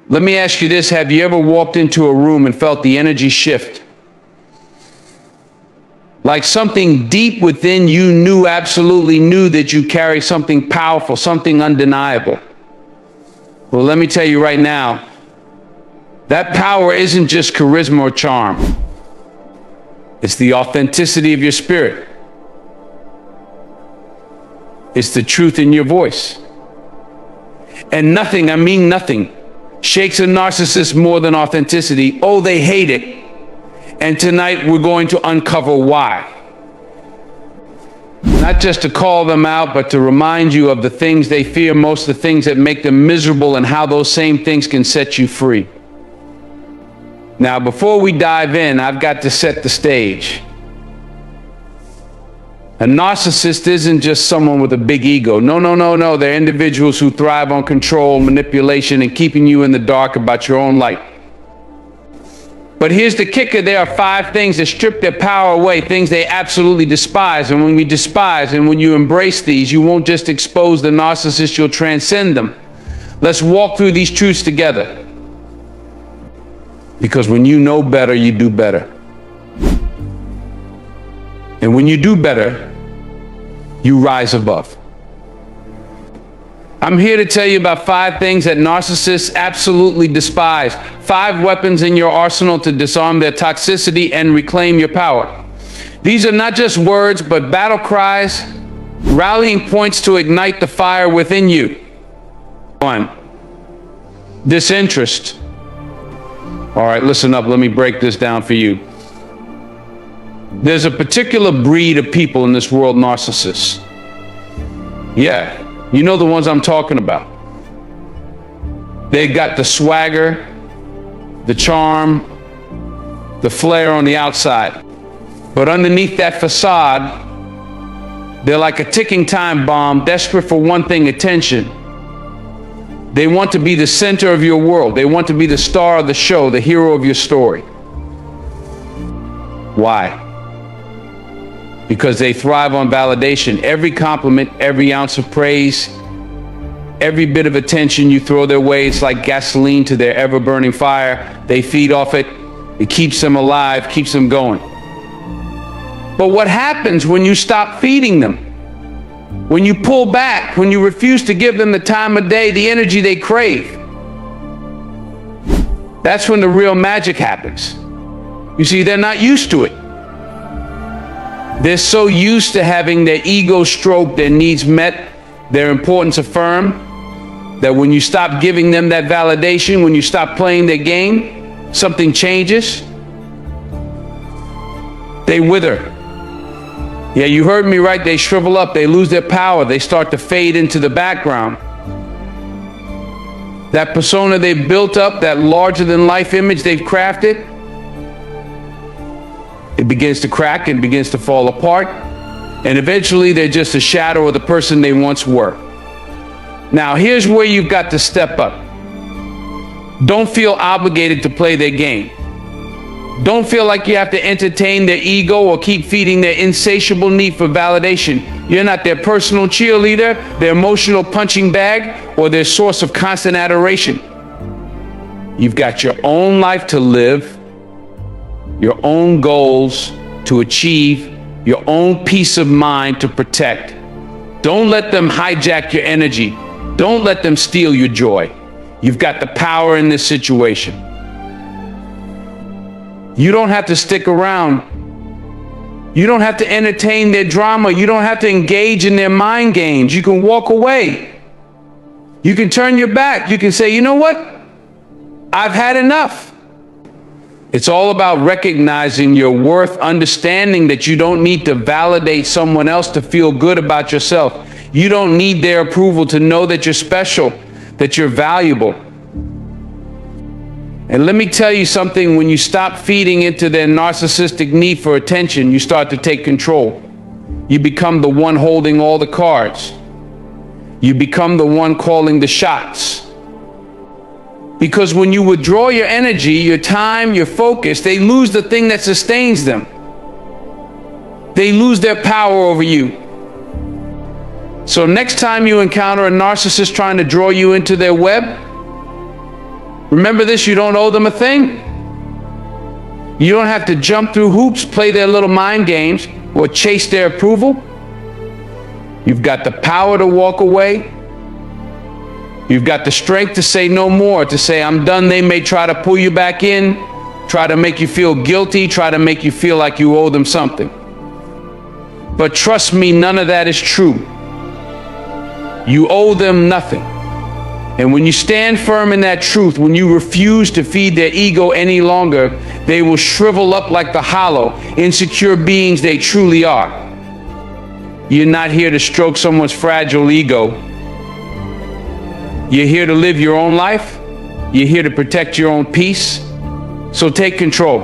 Let me ask you this. Have you ever walked into a room and felt the energy shift? Like something deep within you absolutely knew that you carry something powerful, something undeniable. Well, let me tell you right now, that power isn't just charisma or charm. It's the authenticity of your spirit. It's the truth in your voice. And nothing, I mean nothing, shakes a narcissist more than authenticity. Oh, they hate it. And tonight we're going to uncover why. Not just to call them out, but to remind you of the things they fear most, the things that make them miserable, and how those same things can set you free. Now, before we dive in, I've got to set the stage. A narcissist isn't just someone with a big ego. No. They're individuals who thrive on control, manipulation, and keeping you in the dark about your own light. But here's the kicker. There are 5 things that strip their power away, things they absolutely despise. And when we despise and when you embrace these, you won't just expose the narcissist, you'll transcend them. Let's walk through these truths together. Because when you know better, you do better. And when you do better, you rise above. I'm here to tell you about 5 things that narcissists absolutely despise. 5 weapons in your arsenal to disarm their toxicity and reclaim your power. These are not just words, but battle cries, rallying points to ignite the fire within you. 1. Disinterest. All right, listen up. Let me break this down for you. There's a particular breed of people in this world, narcissists. Yeah. You know the ones I'm talking about. They got the swagger, the charm, the flair on the outside. But underneath that facade, they're like a ticking time bomb, desperate for one thing, attention. They want to be the center of your world. They want to be the star of the show, the hero of your story. Why? Because they thrive on validation. Every compliment, every ounce of praise, every bit of attention you throw their way, it's like gasoline to their ever-burning fire. They feed off it. It keeps them alive, keeps them going. But what happens when you stop feeding them? When you pull back, when you refuse to give them the time of day, the energy they crave? That's when the real magic happens. You see, they're not used to it. They're so used to having their ego stroked, their needs met, their importance affirmed, that when you stop giving them that validation, when you stop playing their game, something changes. They wither. Yeah, you heard me right. They shrivel up. They lose their power. They start to fade into the background. That persona they've built up, that larger-than-life image they've crafted, it begins to crack and begins to fall apart, and eventually they're just a shadow of the person they once were. Now, here's where you've got to step up. Don't feel obligated to play their game. Don't feel like you have to entertain their ego or keep feeding their insatiable need for validation. You're not their personal cheerleader, their emotional punching bag, or their source of constant adoration. You've got your own life to live, your own goals to achieve, your own peace of mind to protect. Don't let them hijack your energy. Don't let them steal your joy. You've got the power in this situation. You don't have to stick around. You don't have to entertain their drama. You don't have to engage in their mind games. You can walk away. You can turn your back. You can say, you know what? I've had enough. It's all about recognizing your worth, understanding that you don't need to validate someone else to feel good about yourself. You don't need their approval to know that you're special, that you're valuable. And let me tell you something, when you stop feeding into their narcissistic need for attention, you start to take control. You become the one holding all the cards. You become the one calling the shots. Because when you withdraw your energy, your time, your focus, they lose the thing that sustains them. They lose their power over you. So next time you encounter a narcissist trying to draw you into their web, Remember this, you don't owe them a thing. You don't have to jump through hoops, play their little mind games, or chase their approval. You've got the power to walk away. You've got the strength to say no more, to say, I'm done. They may try to pull you back in, try to make you feel guilty, try to make you feel like you owe them something. But trust me, none of that is true. You owe them nothing. And when you stand firm in that truth, when you refuse to feed their ego any longer, they will shrivel up like the hollow, insecure beings they truly are. You're not here to stroke someone's fragile ego. You're here to live your own life. You're here to protect your own peace. So take control.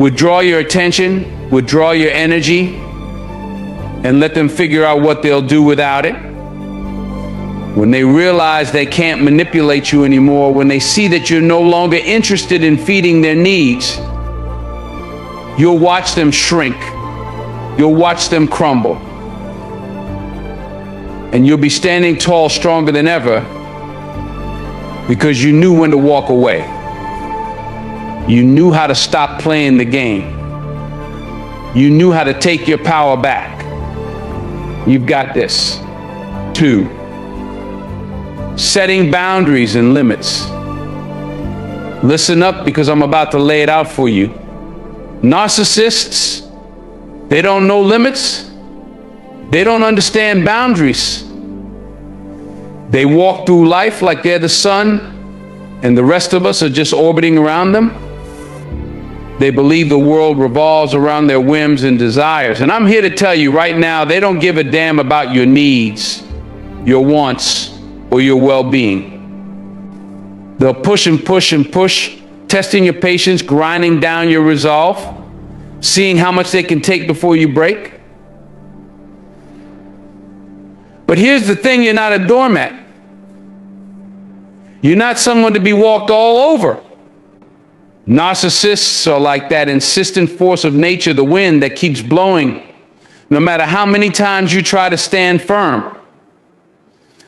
Withdraw your attention, withdraw your energy, and let them figure out what they'll do without it. When they realize they can't manipulate you anymore, when they see that you're no longer interested in feeding their needs, you'll watch them shrink. You'll watch them crumble. And you'll be standing tall, stronger than ever, because you knew when to walk away. You knew how to stop playing the game. You knew how to take your power back. You've got this. 2, setting boundaries and limits. Listen up, because I'm about to lay it out for you. Narcissists, they don't know limits. They don't understand boundaries. They walk through life like they're the sun and the rest of us are just orbiting around them. They believe the world revolves around their whims and desires. And I'm here to tell you right now, they don't give a damn about your needs, your wants, or your well-being. They'll push and push and push, testing your patience, grinding down your resolve, seeing how much they can take before you break. But here's the thing, you're not a doormat. You're not someone to be walked all over. Narcissists are like that insistent force of nature, the wind that keeps blowing, no matter how many times you try to stand firm.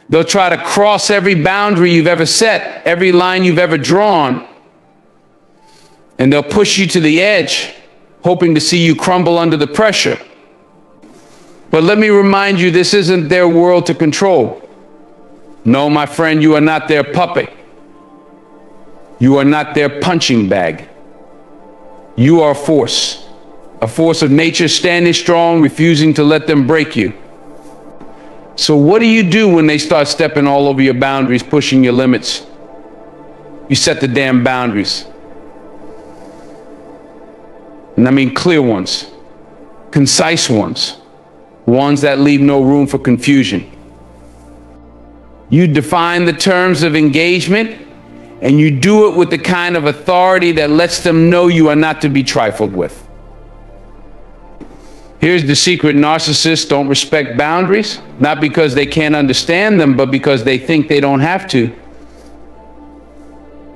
They'll try to cross every boundary you've ever set, every line you've ever drawn, and they'll push you to the edge, hoping to see you crumble under the pressure. But let me remind you, this isn't their world to control. No, my friend, you are not their puppet. You are not their punching bag. You are a force of nature standing strong, refusing to let them break you. So what do you do when they start stepping all over your boundaries, pushing your limits? You set the damn boundaries. And I mean clear ones, concise ones, ones that leave no room for confusion. You define the terms of engagement, and you do it with the kind of authority that lets them know you are not to be trifled with. Here's the secret: narcissists don't respect boundaries, not because they can't understand them, but because they think they don't have to.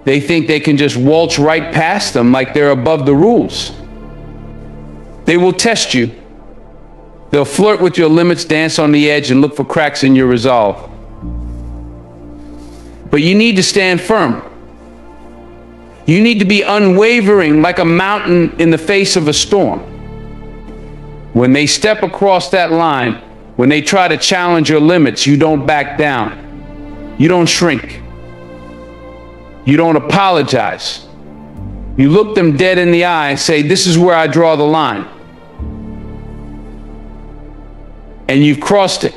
They think they can just waltz right past them like they're above the rules. They will test you. They'll flirt with your limits, dance on the edge, and look for cracks in your resolve. But you need to stand firm. You need to be unwavering like a mountain in the face of a storm. When they step across that line, when they try to challenge your limits, you don't back down. You don't shrink. You don't apologize. You look them dead in the eye and say, this is where I draw the line. And you've crossed it.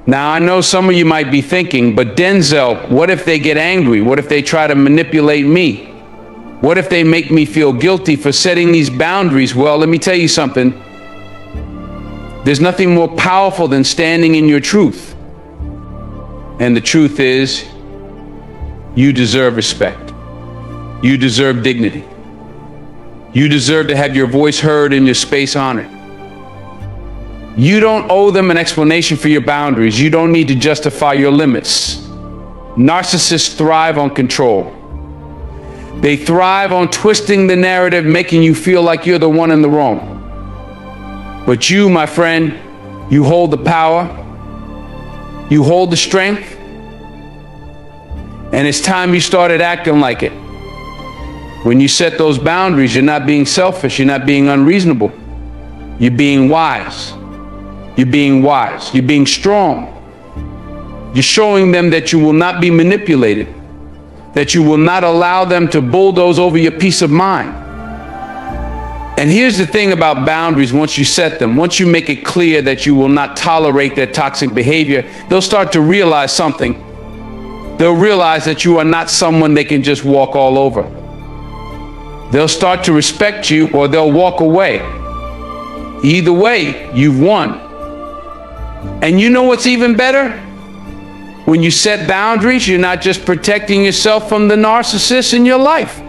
Now, I know some of you might be thinking, but Denzel, what if they get angry? What if they try to manipulate me? What if they make me feel guilty for setting these boundaries? Well, let me tell you something. There's nothing more powerful than standing in your truth. And the truth is, you deserve respect. You deserve dignity. You deserve to have your voice heard and your space honored. You don't owe them an explanation for your boundaries. You don't need to justify your limits. Narcissists thrive on control. They thrive on twisting the narrative, making you feel like you're the one in the wrong. But you, my friend, you hold the power. You hold the strength. And it's time you started acting like it. When you set those boundaries, you're not being selfish, you're not being unreasonable. You're being wise. You're being wise. You're being strong. You're showing them that you will not be manipulated, that you will not allow them to bulldoze over your peace of mind. And here's the thing about boundaries: once you set them, once you make it clear that you will not tolerate their toxic behavior, they'll start to realize something. They'll realize that you are not someone they can just walk all over. They'll start to respect you, or they'll walk away. Either way, you've won. And you know what's even better? When you set boundaries, you're not just protecting yourself from the narcissist in your life.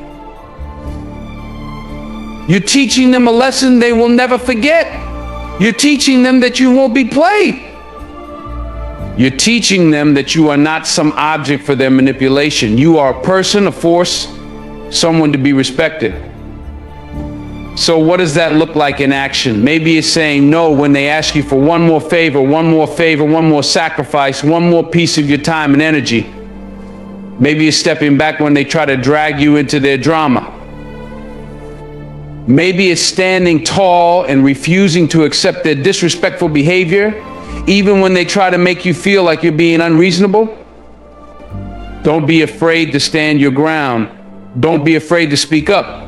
You're teaching them a lesson they will never forget. You're teaching them that you won't be played. You're teaching them that you are not some object for their manipulation. You are a person, a force, someone to be respected. So what does that look like in action? Maybe it's saying no when they ask you for one more favor, one more sacrifice, one more piece of your time and energy. Maybe it's stepping back when they try to drag you into their drama. Maybe it's standing tall and refusing to accept their disrespectful behavior, even when they try to make you feel like you're being unreasonable. Don't be afraid to stand your ground. Don't be afraid to speak up.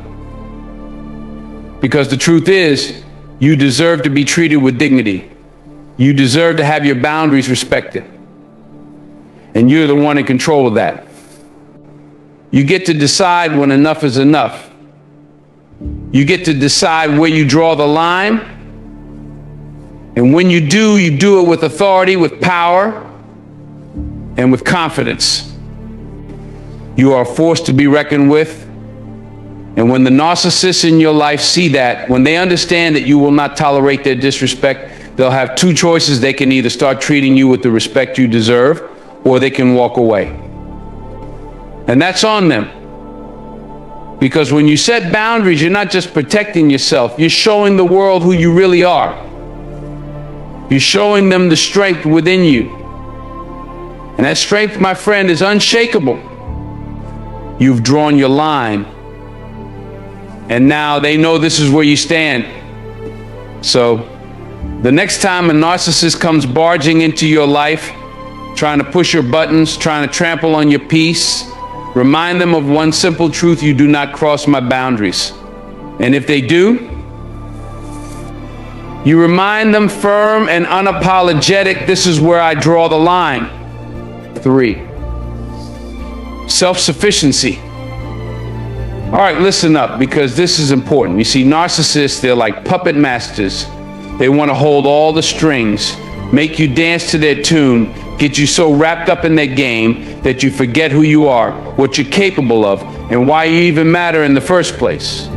Because the truth is, you deserve to be treated with dignity. You deserve to have your boundaries respected. And you're the one in control of that. You get to decide when enough is enough. You get to decide where you draw the line. And when you do it with authority, with power, and with confidence. You are a force to be reckoned with. And when the narcissists in your life see that, when they understand that you will not tolerate their disrespect, they'll have two choices. They can either start treating you with the respect you deserve, or they can walk away. And that's on them. Because when you set boundaries, you're not just protecting yourself, you're showing the world who you really are. You're showing them the strength within you. And that strength, my friend, is unshakable. You've drawn your line. And now they know this is where you stand. So the next time a narcissist comes barging into your life, trying to push your buttons, trying to trample on your peace, remind them of one simple truth: you do not cross my boundaries. And if they do, you remind them firm and unapologetic: this is where I draw the line. 3, self-sufficiency. All right, listen up, because this is important. You see, narcissists, they're like puppet masters. They want to hold all the strings, make you dance to their tune, get you so wrapped up in their game that you forget who you are, what you're capable of, and why you even matter in the first place.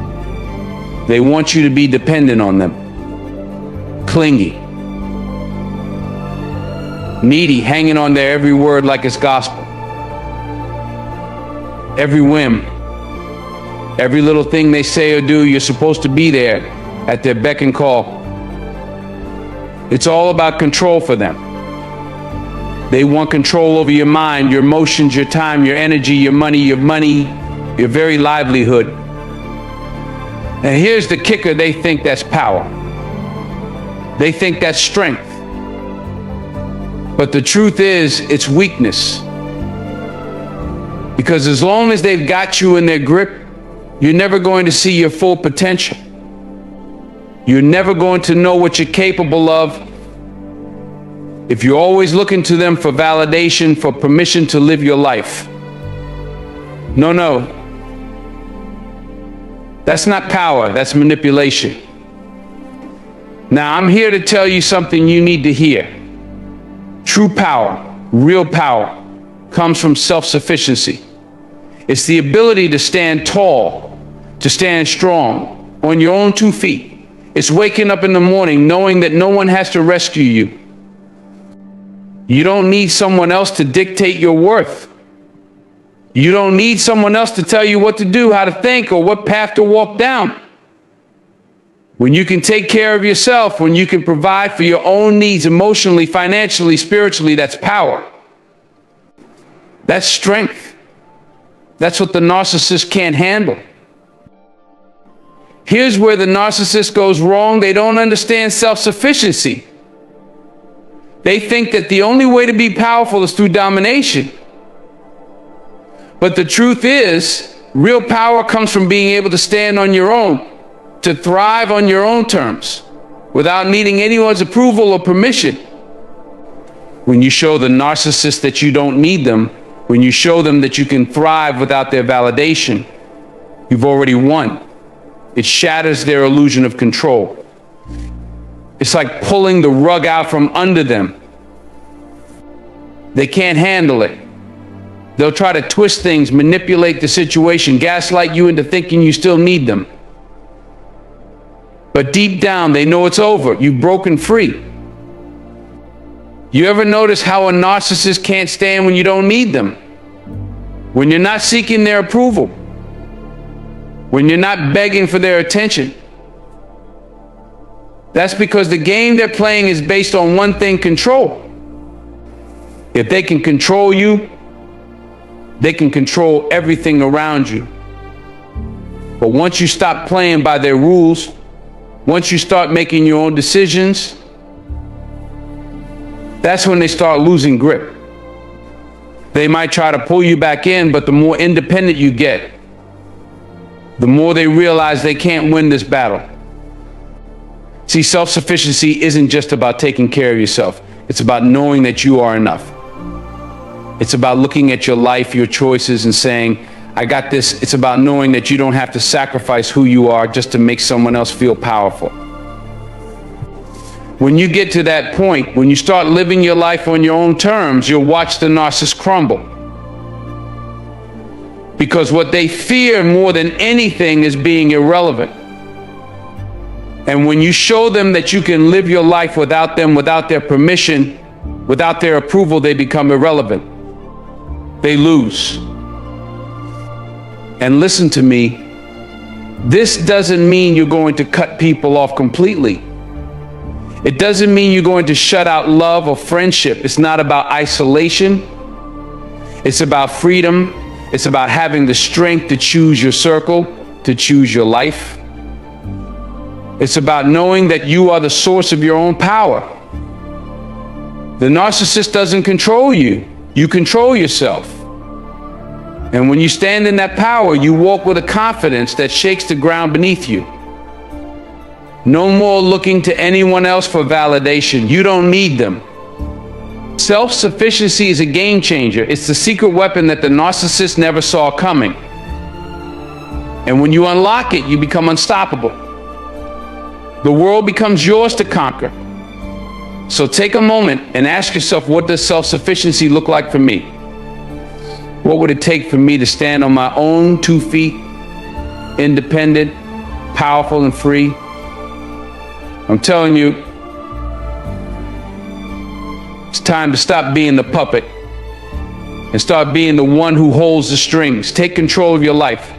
They want you to be dependent on them, clingy, needy, hanging on their every word like it's gospel, every whim. Every little thing they say or do, you're supposed to be there at their beck and call. It's all about control for them. They want control over your mind, your emotions, your time, your energy, your money, your very livelihood. And here's the kicker: they think that's power. They think that's strength. But the truth is, it's weakness. Because as long as they've got you in their grip, you're never going to see your full potential. You're never going to know what you're capable of if you're always looking to them for validation, for permission to live your life. No. That's not power, that's manipulation. Now, I'm here to tell you something you need to hear. True power, real power, comes from self-sufficiency. It's the ability to stand tall, to stand strong, on your own 2 feet. It's waking up in the morning knowing that no one has to rescue you. You don't need someone else to dictate your worth. You don't need someone else to tell you what to do, how to think, or what path to walk down. When you can take care of yourself, when you can provide for your own needs emotionally, financially, spiritually, that's power. That's strength. That's what the narcissist can't handle. Here's where the narcissist goes wrong. They don't understand self-sufficiency. They think that the only way to be powerful is through domination. But the truth is, real power comes from being able to stand on your own, to thrive on your own terms, without needing anyone's approval or permission. When you show the narcissist that you don't need them, when you show them that you can thrive without their validation, you've already won. It shatters their illusion of control. It's like pulling the rug out from under them. They can't handle it. They'll try to twist things, manipulate the situation, gaslight you into thinking you still need them. But deep down, they know it's over. You've broken free. You ever notice how a narcissist can't stand when you don't need them? When you're not seeking their approval? When you're not begging for their attention? That's because the game they're playing is based on one thing: control. If they can control you, they can control everything around you. But once you stop playing by their rules, once you start making your own decisions, that's when they start losing grip. They might try to pull you back in, but the more independent you get, the more they realize they can't win this battle. See, self-sufficiency isn't just about taking care of yourself. It's about knowing that you are enough. It's about looking at your life, your choices, and saying, I got this. It's about knowing that you don't have to sacrifice who you are just to make someone else feel powerful. When you get to that point, when you start living your life on your own terms, you'll watch the narcissist crumble. Because what they fear more than anything is being irrelevant. And when you show them that you can live your life without them, without their permission, without their approval, they become irrelevant. They lose. And listen to me, this doesn't mean you're going to cut people off completely. It doesn't mean you're going to shut out love or friendship. It's not about isolation. It's about freedom. It's about having the strength to choose your circle, to choose your life. It's about knowing that you are the source of your own power. The narcissist doesn't control you. You control yourself. And when you stand in that power, you walk with a confidence that shakes the ground beneath you. No more looking to anyone else for validation. You don't need them. Self-sufficiency is a game changer. It's the secret weapon that the narcissist never saw coming. And when you unlock it, you become unstoppable. The world becomes yours to conquer. So take a moment and ask yourself, what does self-sufficiency look like for me? What would it take for me to stand on my own 2 feet, independent, powerful, and free? I'm telling you, it's time to stop being the puppet and start being the one who holds the strings. Take control of your life.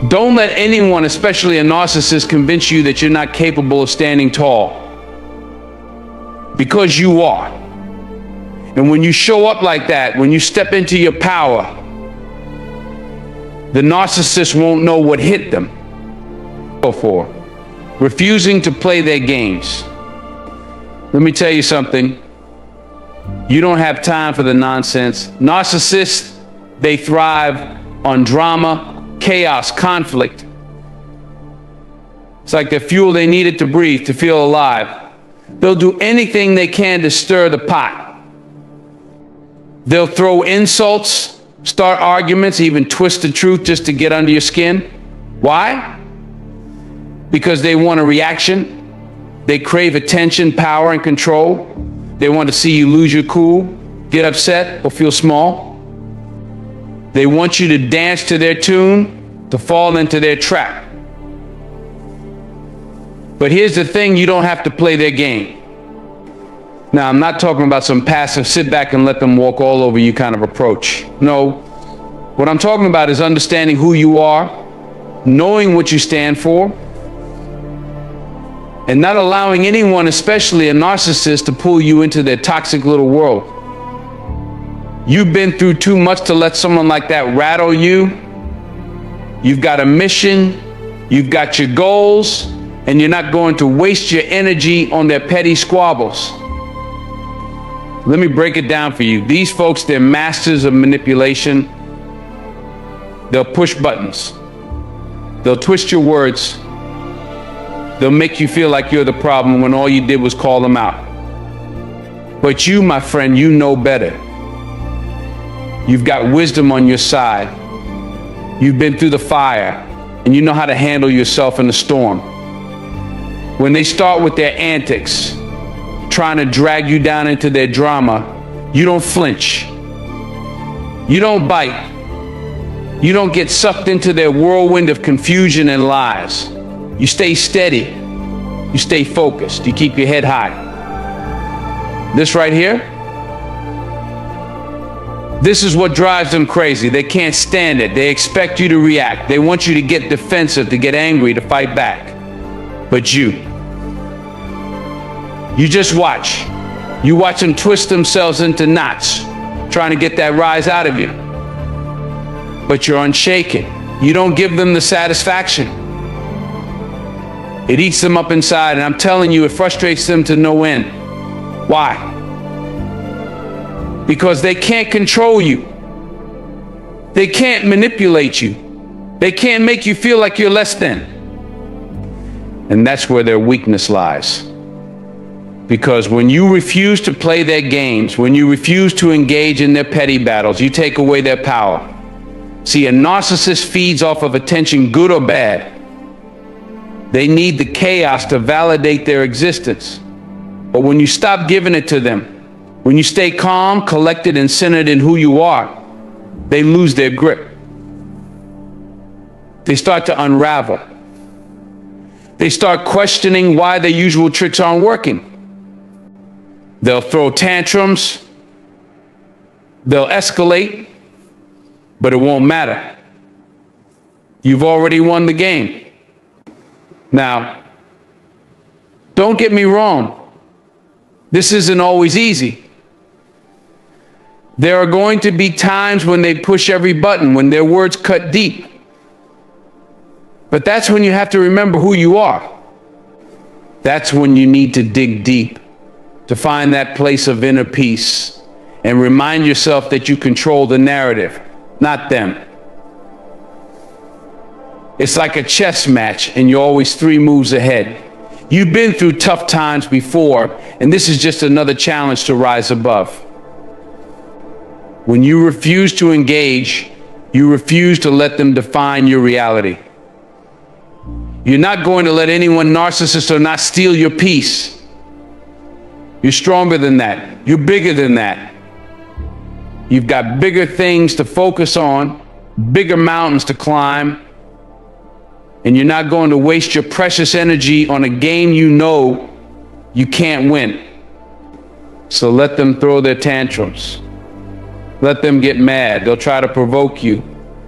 Don't let anyone, especially a narcissist, convince you that you're not capable of standing tall. Because you are. And when you show up like that, when you step into your power, the narcissist won't know what hit them. For refusing to play their games. Let me tell you something. You don't have time for the nonsense. Narcissists, they thrive on drama, chaos, conflict. It's like the fuel they needed to breathe, to feel alive. They'll do anything they can to stir the pot. They'll throw insults, start arguments, even twist the truth just to get under your skin. Why? Because they want a reaction. They crave attention, power, and control. They want to see you lose your cool, get upset, or feel small. They want you to dance to their tune, to fall into their trap. But here's the thing, you don't have to play their game. Now, I'm not talking about some passive sit back and let them walk all over you kind of approach. No, what I'm talking about is understanding who you are, knowing what you stand for, and not allowing anyone, especially a narcissist, to pull you into their toxic little world. You've been through too much to let someone like that rattle you. You've got a mission, you've got your goals, and you're not going to waste your energy on their petty squabbles. Let me break it down for you. These folks, they're masters of manipulation. They'll push buttons. They'll twist your words. They'll make you feel like you're the problem when all you did was call them out. But you, my friend, you know better. You've got wisdom on your side. You've been through the fire, and you know how to handle yourself in the storm. When they start with their antics, trying to drag you down into their drama, you don't flinch. You don't bite. You don't get sucked into their whirlwind of confusion and lies. You stay steady. You stay focused. You keep your head high. This right here, this is what drives them crazy. They can't stand it. They expect you to react. They want you to get defensive, to get angry, to fight back. But you just watch. You watch them twist themselves into knots, trying to get that rise out of you. But you're unshaken. You don't give them the satisfaction. It eats them up inside, and I'm telling you, it frustrates them to no end. Why? Because they can't control you. They can't manipulate you. They can't make you feel like you're less than. And that's where their weakness lies. Because when you refuse to play their games, when you refuse to engage in their petty battles, you take away their power. See, a narcissist feeds off of attention, good or bad. They need the chaos to validate their existence. But when you stop giving it to them, when you stay calm, collected, and centered in who you are, they lose their grip. They start to unravel. They start questioning why their usual tricks aren't working. They'll throw tantrums. They'll escalate, but it won't matter. You've already won the game. Now, don't get me wrong. This isn't always easy. There are going to be times when they push every button, when their words cut deep. But that's when you have to remember who you are. That's when you need to dig deep to find that place of inner peace and remind yourself that you control the narrative, not them. It's like a chess match, and you're always 3 moves ahead. You've been through tough times before, and this is just another challenge to rise above. When you refuse to engage, you refuse to let them define your reality. You're not going to let anyone narcissist or not steal your peace. You're stronger than that. You're bigger than that. You've got bigger things to focus on, bigger mountains to climb, and you're not going to waste your precious energy on a game you know you can't win. So let them throw their tantrums. Let them get mad. They'll try to provoke you,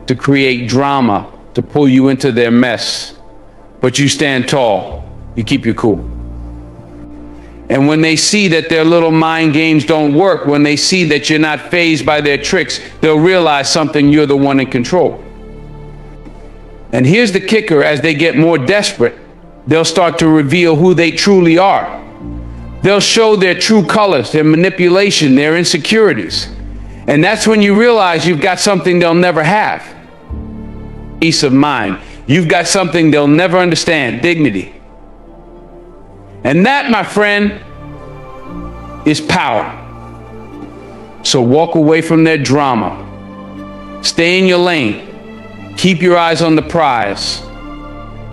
to create drama, to pull you into their mess. But you stand tall. You keep your cool. And when they see that their little mind games don't work, when they see that you're not fazed by their tricks, they'll realize something: you're the one in control. And here's the kicker: as they get more desperate, they'll start to reveal who they truly are. They'll show their true colors, their manipulation, their insecurities. And that's when you realize you've got something they'll never have. Peace of mind. You've got something they'll never understand: dignity. And that, my friend, is power. So walk away from their drama. Stay in your lane. Keep your eyes on the prize.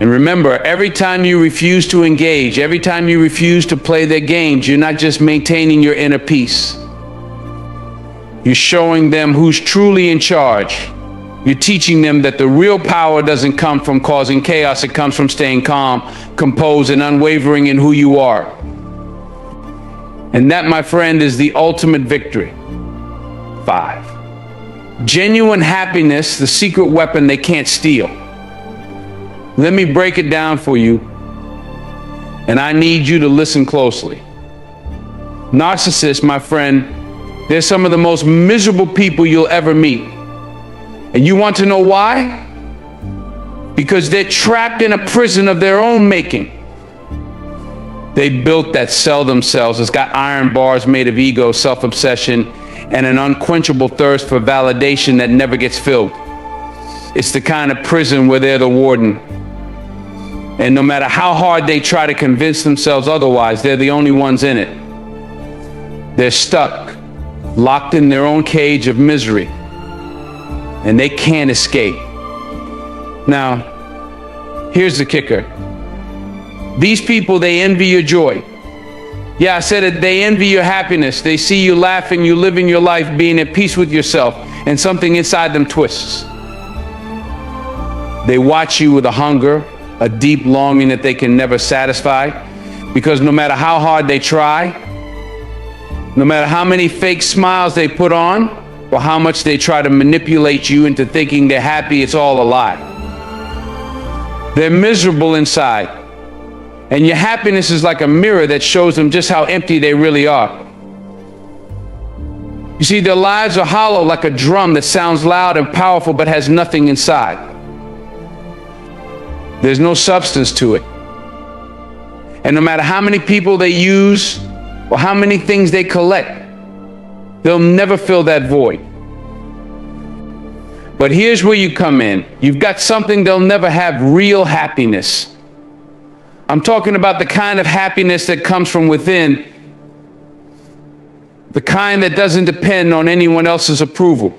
And remember, every time you refuse to engage, every time you refuse to play their games, you're not just maintaining your inner peace. You're showing them who's truly in charge. You're teaching them that the real power doesn't come from causing chaos. It comes from staying calm, composed, and unwavering in who you are. And that, my friend, is the ultimate victory. 5. Genuine happiness, the secret weapon they can't steal. Let me break it down for you, and I need you to listen closely. Narcissists, my friend, They're some of the most miserable people you'll ever meet. And you want to know why? Because they're trapped in a prison of their own making. They built that cell themselves. It's got iron bars made of ego, self-obsession, and an unquenchable thirst for validation that never gets filled. It's the kind of prison where they're the warden. And no matter how hard they try to convince themselves otherwise, they're the only ones in it. They're stuck, locked in their own cage of misery, and they can't escape. Now, here's the kicker. These people, they envy your joy. Yeah, I said it, they envy your happiness. They see you laughing, you living your life, being at peace with yourself, and something inside them twists. They watch you with a hunger, a deep longing that they can never satisfy, because no matter how hard they try, no matter how many fake smiles they put on, or how much they try to manipulate you into thinking they're happy, it's all a lie. They're miserable inside. And your happiness is like a mirror that shows them just how empty they really are. You see, their lives are hollow like a drum that sounds loud and powerful but has nothing inside. There's no substance to it. And no matter how many people they use or how many things they collect, they'll never fill that void. But here's where you come in. You've got something they'll never have: real happiness. I'm talking about the kind of happiness that comes from within, the kind that doesn't depend on anyone else's approval.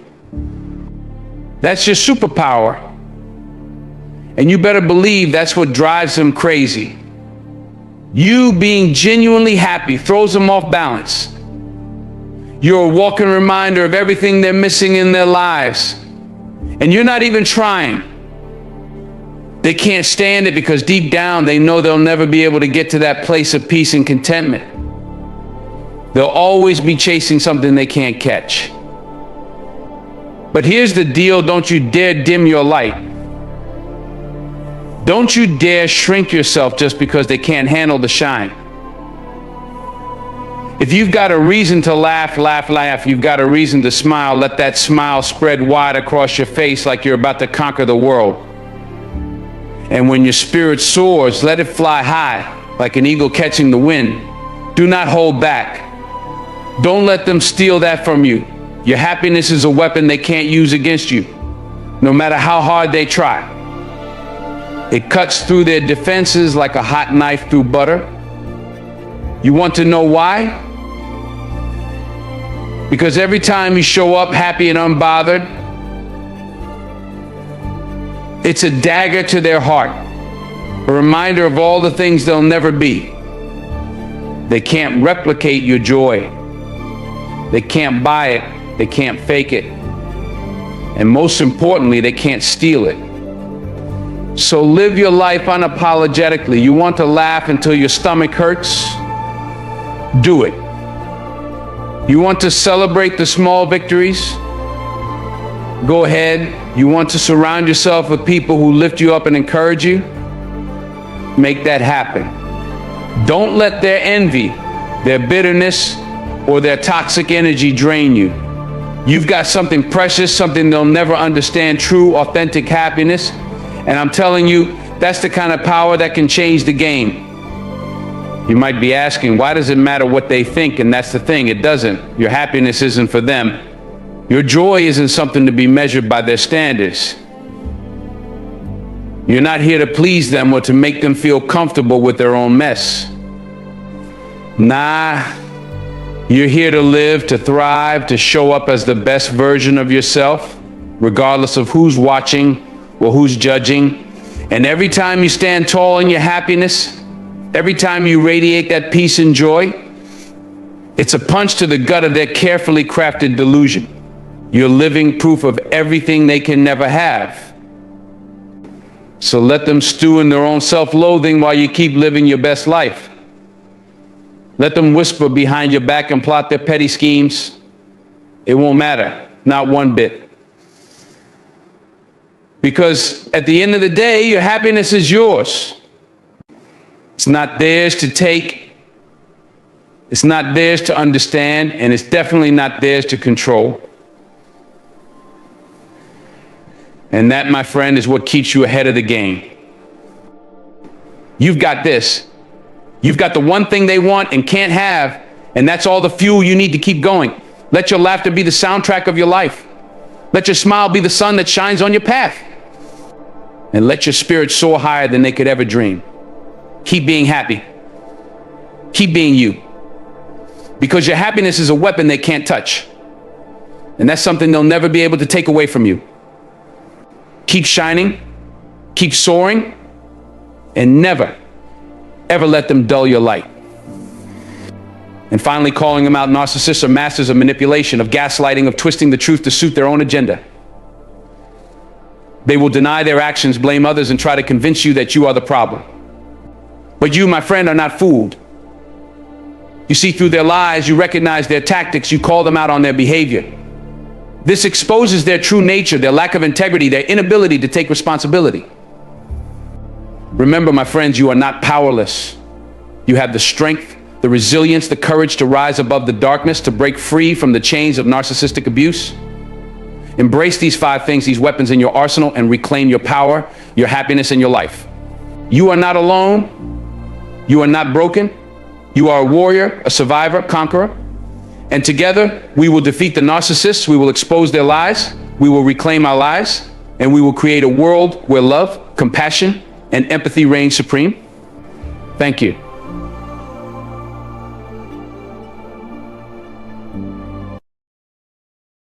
That's your superpower. And you better believe that's what drives them crazy. You being genuinely happy throws them off balance. You're a walking reminder of everything they're missing in their lives. And you're not even trying. They can't stand it because deep down they know they'll never be able to get to that place of peace and contentment. They'll always be chasing something they can't catch. But here's the deal: don't you dare dim your light. Don't you dare shrink yourself just because they can't handle the shine. If you've got a reason to laugh, laugh, laugh. You've got a reason to smile. Let that smile spread wide across your face like you're about to conquer the world. And when your spirit soars, let it fly high like an eagle catching the wind. Do not hold back. Don't let them steal that from you. Your happiness is a weapon they can't use against you, no matter how hard they try. It cuts through their defenses like a hot knife through butter. You want to know why? Because every time you show up happy and unbothered, it's a dagger to their heart, a reminder of all the things they'll never be. They can't replicate your joy. They can't buy it. They can't fake it. And most importantly, they can't steal it. So live your life unapologetically. You want to laugh until your stomach hurts? Do it. You want to celebrate the small victories? Go ahead. You want to surround yourself with people who lift you up and encourage you? Make that happen. Don't let their envy, their bitterness, or their toxic energy drain you. You've got something precious, something they'll never understand: true, authentic happiness. And I'm telling you, that's the kind of power that can change the game. You might be asking, why does it matter what they think? And that's the thing, it doesn't. Your happiness isn't for them. Your joy isn't something to be measured by their standards. You're not here to please them or to make them feel comfortable with their own mess. Nah, you're here to live, to thrive, to show up as the best version of yourself, regardless of who's watching or who's judging. And every time you stand tall in your happiness, every time you radiate that peace and joy, it's a punch to the gut of their carefully crafted delusion. You're living proof of everything they can never have. So let them stew in their own self-loathing while you keep living your best life. Let them whisper behind your back and plot their petty schemes. It won't matter, not one bit. Because at the end of the day, your happiness is yours. It's not theirs to take. It's not theirs to understand, and it's definitely not theirs to control. And that, my friend, is what keeps you ahead of the game. You've got this. You've got the one thing they want and can't have, and that's all the fuel you need to keep going. Let your laughter be the soundtrack of your life. Let your smile be the sun that shines on your path. And let your spirit soar higher than they could ever dream. Keep being happy. Keep being you. Because your happiness is a weapon they can't touch. And that's something they'll never be able to take away from you. Keep shining, keep soaring, and never, ever let them dull your light. And finally, calling them out, narcissists are masters of manipulation, of gaslighting, of twisting the truth to suit their own agenda. They will deny their actions, blame others, and try to convince you that you are the problem. But you, my friend, are not fooled. You see through their lies, you recognize their tactics, you call them out on their behavior. This exposes their true nature, their lack of integrity, their inability to take responsibility. Remember, my friends, you are not powerless. You have the strength, the resilience, the courage to rise above the darkness, to break free from the chains of narcissistic abuse. Embrace these 5 things, these weapons in your arsenal, and reclaim your power, your happiness, and your life. You are not alone. You are not broken. You are a warrior, a survivor, conqueror. And together, we will defeat the narcissists, we will expose their lies, we will reclaim our lives, and we will create a world where love, compassion, and empathy reign supreme. Thank you.